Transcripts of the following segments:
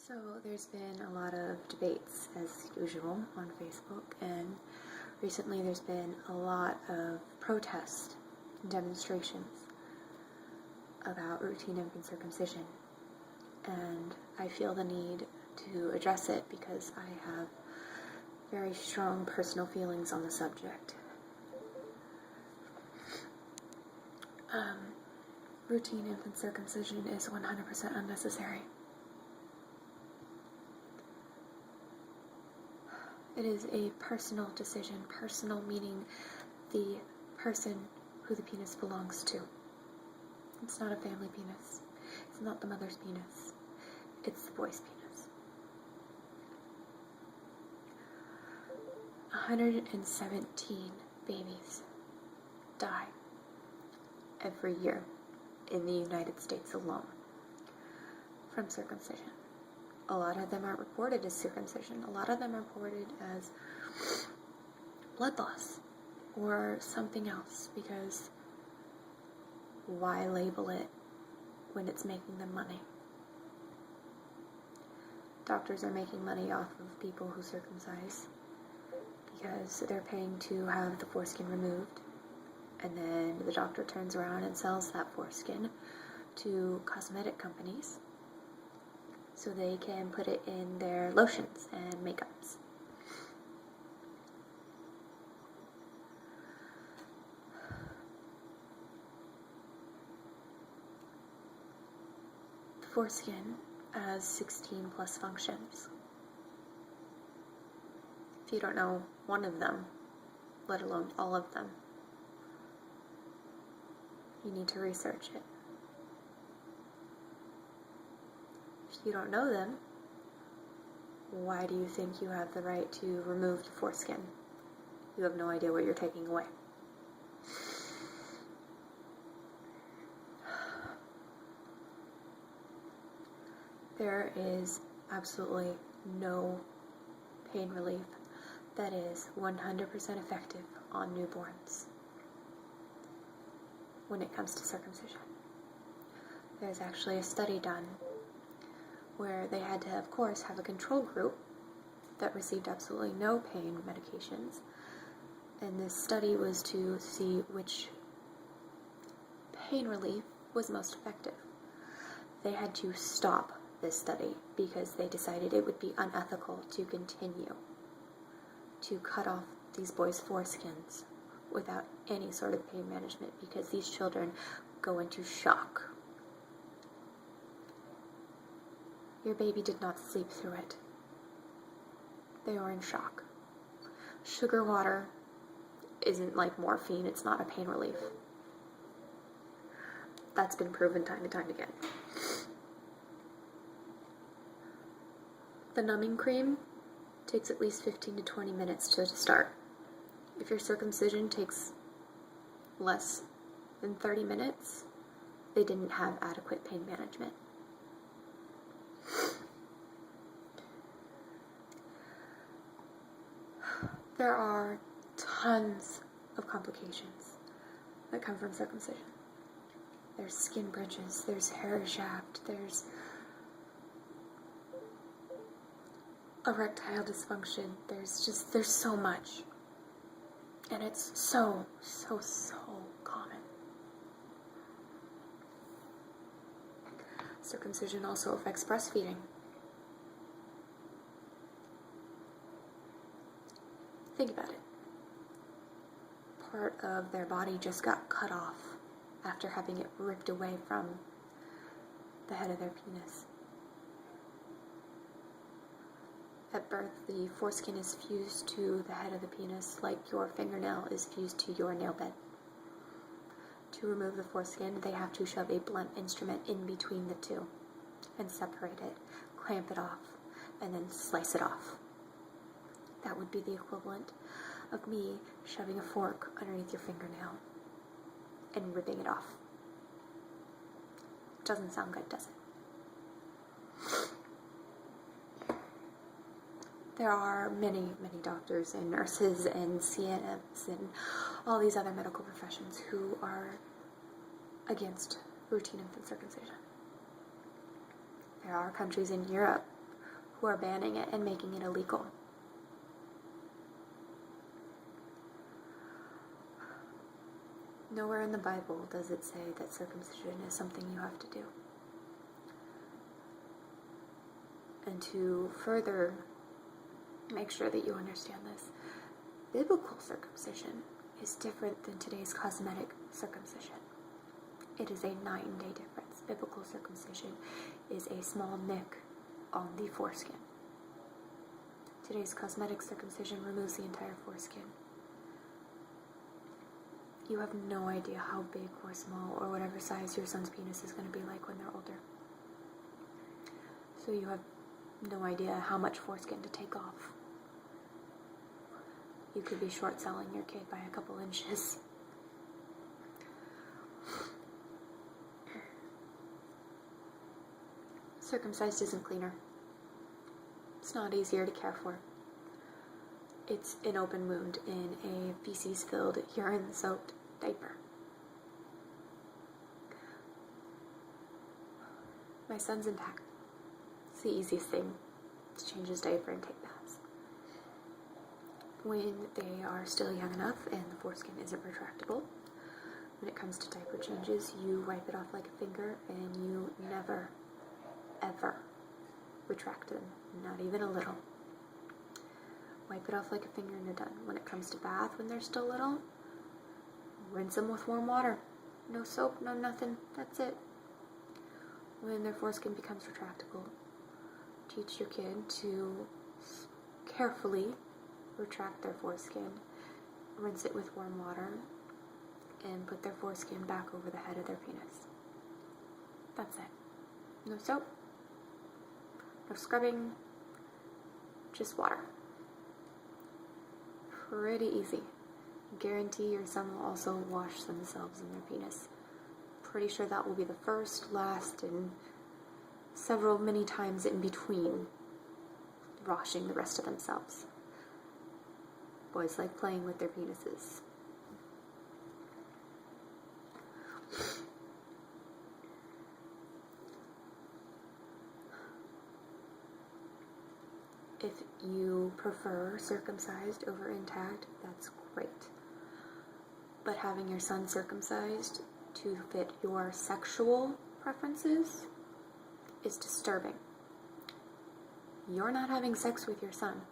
So there's been a lot of debates, as usual, on Facebook, and recently there's been a lot of protests and demonstrations about routine infant circumcision, and I feel the need to address it because I have very strong personal feelings on the subject. Routine infant circumcision is 100% unnecessary. It is a personal decision, personal meaning the person who the penis belongs to. It's not a family penis. It's not the mother's penis. It's the boy's penis. 117 babies die every year in the United States alone from circumcision. A lot of them aren't reported as circumcision. A lot of them are reported as blood loss or something else, because why label it when it's making them money? Doctors are making money off of people who circumcise because they're paying to have the foreskin removed, and then the doctor turns around and sells that foreskin to cosmetic companies so they can put it in their lotions and makeups. The foreskin has 16 plus functions. If you don't know one of them, let alone all of them, you need to research it. If you don't know them, why do you think you have the right to remove the foreskin? You have no idea what you're taking away. There is absolutely no pain relief that is 100% effective on newborns when it comes to circumcision. There's actually a study done where they had to, of course, have a control group that received absolutely no pain medications, and this study was to see which pain relief was most effective. They had to stop this study because they decided it would be unethical to continue to cut off these boys' foreskins without any sort of pain management, because these children go into shock. Your baby did not sleep through it. They are in shock. Sugar water isn't like morphine. It's not a pain relief. That's been proven time and time again. The numbing cream takes at least 15 to 20 minutes to start. If your circumcision takes less than 30 minutes, they didn't have adequate pain management. There are tons of complications that come from circumcision. There's skin bridges, there's hair shaft, there's erectile dysfunction, there's so much. And it's so common. Circumcision also affects breastfeeding. Think about it. Part of their body just got cut off after having it ripped away from the head of their penis. At birth, the foreskin is fused to the head of the penis like your fingernail is fused to your nail bed. To remove the foreskin, they have to shove a blunt instrument in between the two and separate it, clamp it off, and then slice it off. That would be the equivalent of me shoving a fork underneath your fingernail and ripping it off. Doesn't sound good, does it? There are many doctors and nurses and CNMs and all these other medical professions who are against routine infant circumcision. There are countries in Europe who are banning it and making it illegal. Nowhere in the Bible does it say that circumcision is something you have to do. And to further make sure that you understand this, biblical circumcision is different than today's cosmetic circumcision. It is a 9-day difference. Biblical circumcision is a small nick on the foreskin. Today's cosmetic circumcision removes the entire foreskin. You have no idea how big or small or whatever size your son's penis is going to be like when they're older. So you have no idea how much foreskin to take off. You could be short selling your kid by a couple inches. Circumcised isn't cleaner. It's not easier to care for. It's an open wound in a feces-filled, urine-soaked diaper. My son's intact. It's the easiest thing to change his diaper and take baths. When they are still young enough and the foreskin isn't retractable, when it comes to diaper changes, you wipe it off like a finger and you never, ever retract them, not even a little. Wipe it off like a finger and you're done. When it comes to bath, when they're still little, rinse them with warm water. No soap, no nothing, that's it. When their foreskin becomes retractable, teach your kid to carefully retract their foreskin, rinse it with warm water, and put their foreskin back over the head of their penis. That's it. No soap, no scrubbing, just water. Pretty easy. Guarantee your son will also wash themselves in their penis. Pretty sure that will be the first, last, and many times in between washing the rest of themselves. Boys like playing with their penises. If you prefer circumcised over intact, that's great. But having your son circumcised to fit your sexual preferences is disturbing. You're not having sex with your son.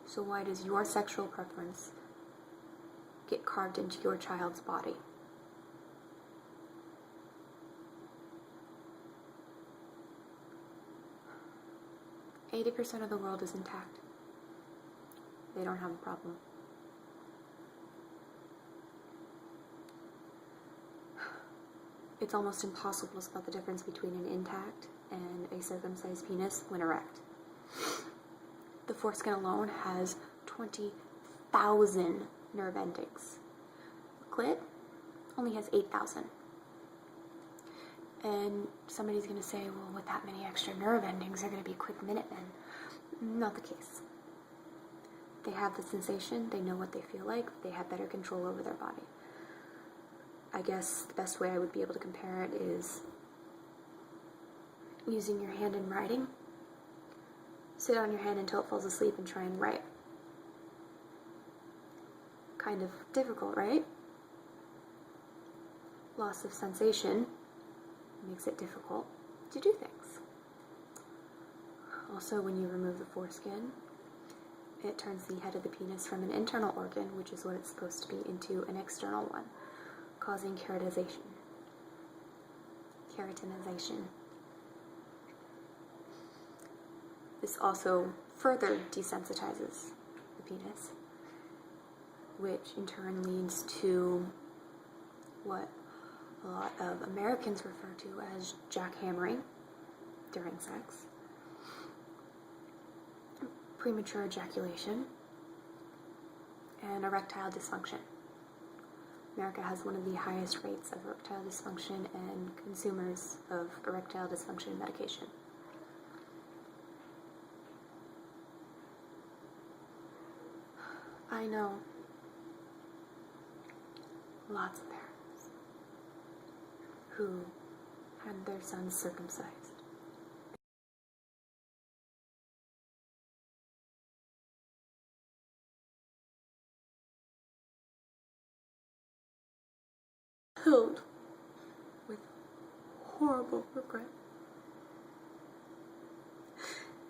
So why does your sexual preference get carved into your child's body? %of the world is intact. They don't have a problem. It's almost impossible to spot the difference between an intact and a circumcised penis when erect. The foreskin alone has 20,000 nerve endings. The clit only has 8,000. And somebody's going to say, well, with that many extra nerve endings, they're going to be quick Minutemen. Not the case. They have the sensation, they know what they feel like, they have better control over their body. I guess the best way I would be able to compare it is using your hand in writing. Sit on your hand until it falls asleep and try and write. Kind of difficult, right? Loss of sensation makes it difficult to do things. Also, when you remove the foreskin, it turns the head of the penis from an internal organ, which is what it's supposed to be, into an external one, causing keratinization. This also further desensitizes the penis, which in turn leads to what a lot of Americans refer to as jackhammering during sex, premature ejaculation, and erectile dysfunction. America has one of the highest rates of erectile dysfunction and consumers of erectile dysfunction medication. I know lots of parents who had their sons circumcised. filled with horrible regret.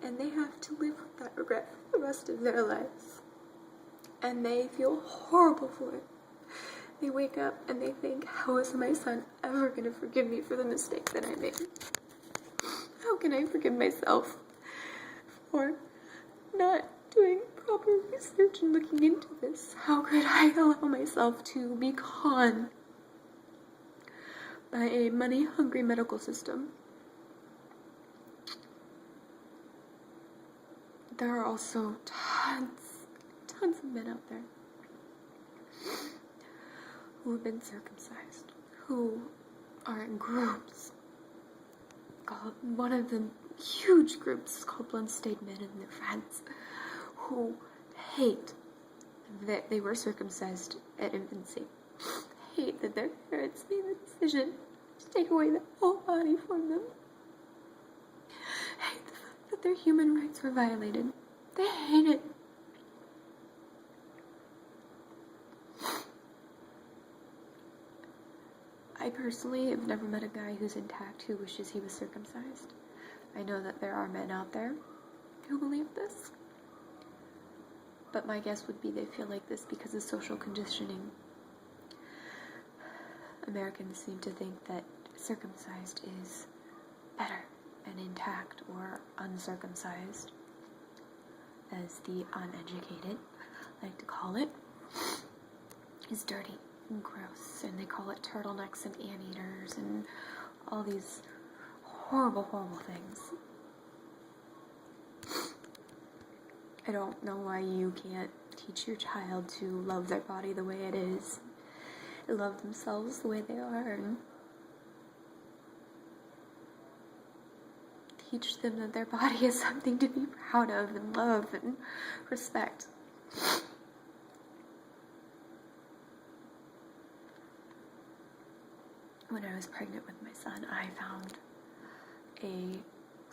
And they have to live with that regret for the rest of their lives. And they feel horrible for it. They wake up and they think, how is my son ever going to forgive me for the mistake that I made? How can I forgive myself for not doing proper research and looking into this? How could I allow myself to be conned by a money-hungry medical system? There are also tons of men out there who have been circumcised, who are in groups. One of the huge groups is called Blood-Stained Men and their friends, who hate that they were circumcised at infancy, hate that their parents made the decision to take away their whole body from them, hate the fact that their human rights were violated. They hate it. I personally have never met a guy who's intact who wishes he was circumcised. I know that there are men out there who believe this, but my guess would be they feel like this because of social conditioning. Americans seem to think that circumcised is better and intact, or uncircumcised, as the uneducated like to call it, is dirty and gross, and they call it turtlenecks and anteaters and all these horrible things. I don't know why you can't teach your child to love their body the way it is, love themselves the way they are, and teach them that their body is something to be proud of and love and respect. When I was pregnant with my son, I found a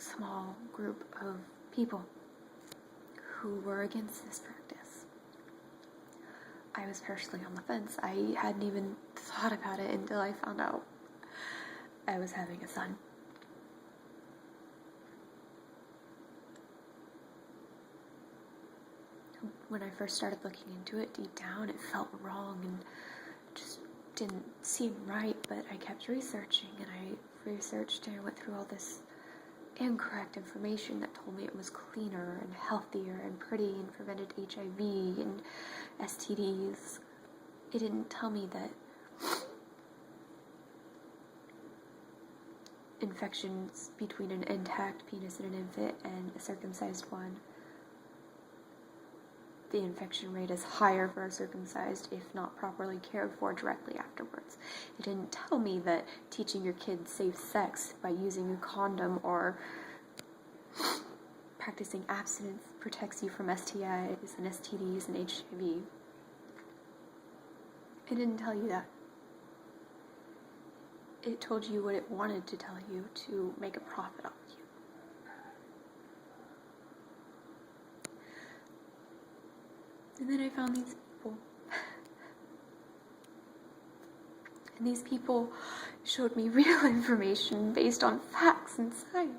small group of people who were against this practice. I was personally on the fence. I hadn't even thought about it until I found out I was having a son. When I first started looking into it, deep down, it felt wrong and just didn't seem right, but I kept researching, and I researched and I went through all this incorrect information that told me it was cleaner and healthier and pretty and prevented HIV and STDs. It didn't tell me that infections between an intact penis and an infant and a circumcised one, the infection rate is higher for a circumcised if not properly cared for directly afterwards. It didn't tell me that teaching your kids safe sex by using a condom or practicing abstinence protects you from STIs and STDs and HIV. It didn't tell you that. It told you what it wanted to tell you to make a profit off you. And then I found these people. And these people showed me real information based on facts and science.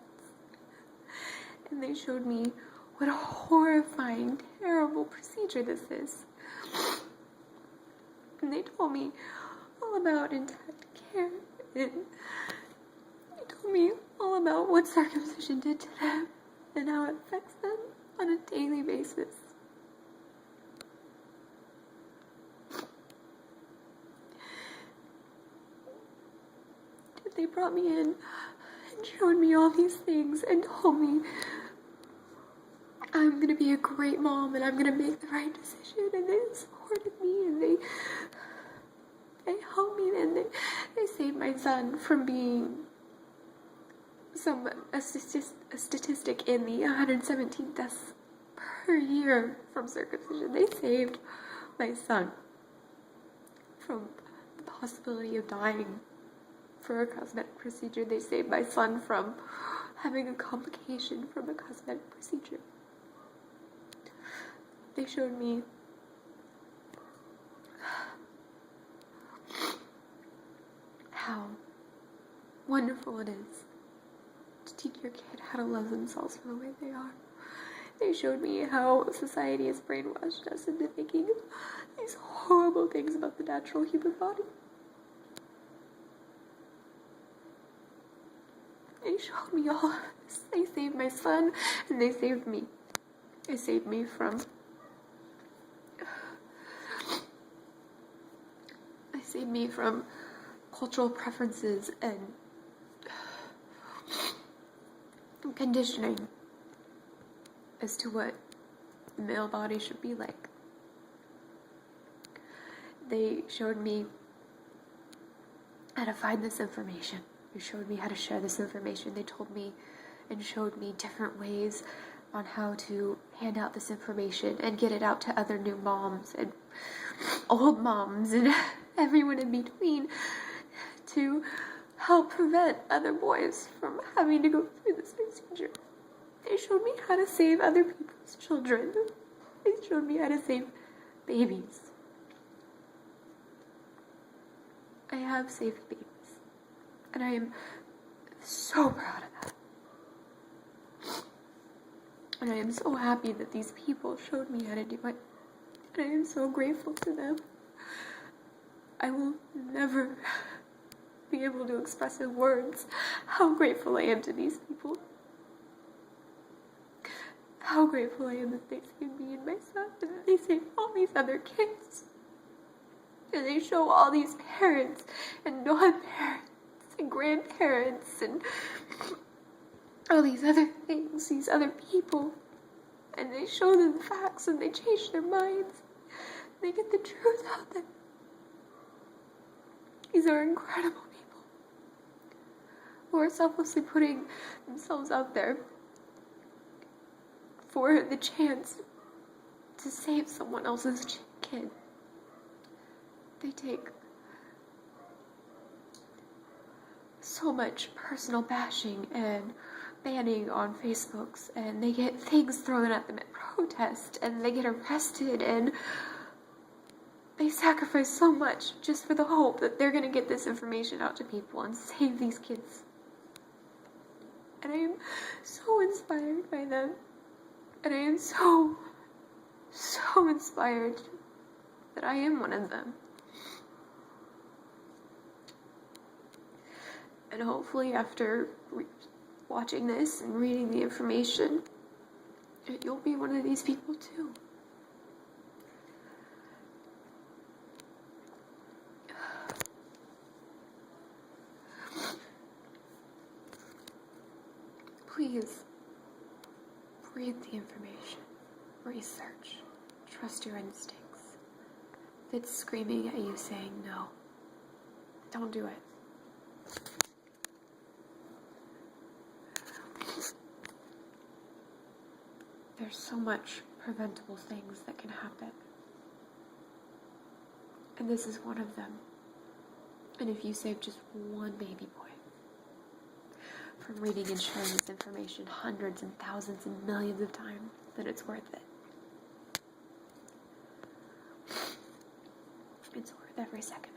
And they showed me what a horrifying, terrible procedure this is. And they told me all about intact care. And they told me all about what circumcision did to them and how it affects them on a daily basis. They brought me in and showed me all these things and told me I'm gonna be a great mom and I'm gonna make the right decision, and they supported me and they helped me, and they saved my son from being a statistic in the 117 deaths per year from circumcision. They saved my son from the possibility of dying for a cosmetic procedure. They saved my son from having a complication from a cosmetic procedure. They showed me wonderful it is to teach your kid how to love themselves for the way they are. They showed me how society has brainwashed us into thinking these horrible things about the natural human body. They showed me all of this. They saved my son, and they saved me. They saved me from... They saved me from cultural preferences and conditioning as to what the male body should be like. They showed me how to find this information. They showed me how to share this information. They told me and showed me different ways on how to hand out this information and get it out to other new moms and old moms and everyone in between to help prevent other boys from having to go through this procedure. They showed me how to save other people's children. They showed me how to save babies. I have saved babies. And I am so proud of that. And I am so happy that these people showed me how to do it. And I am so grateful to them. I will never be able to express in words how grateful I am to these people. How grateful I am that they saved me and my son, and that they saved all these other kids. And they show all these parents and non-parents and grandparents and all these other things, these other people. And they show them facts and they change their minds. They get the truth out there. These are incredible people who are selflessly putting themselves out there for the chance to save someone else's kid. They take so much personal bashing and banning on Facebooks, and they get things thrown at them at protest, and they get arrested, and they sacrifice so much just for the hope that they're going to get this information out to people and save these kids. And I am so inspired by them. And I am so inspired that I am one of them. And hopefully after watching this and reading the information, you'll be one of these people too. Please, read the information, research, trust your instincts. If it's screaming at you saying no, don't do it. There's so much preventable things that can happen. And this is one of them. And if you save just one baby boy from reading and sharing this information hundreds and thousands and millions of times, then it's worth it. It's worth every second.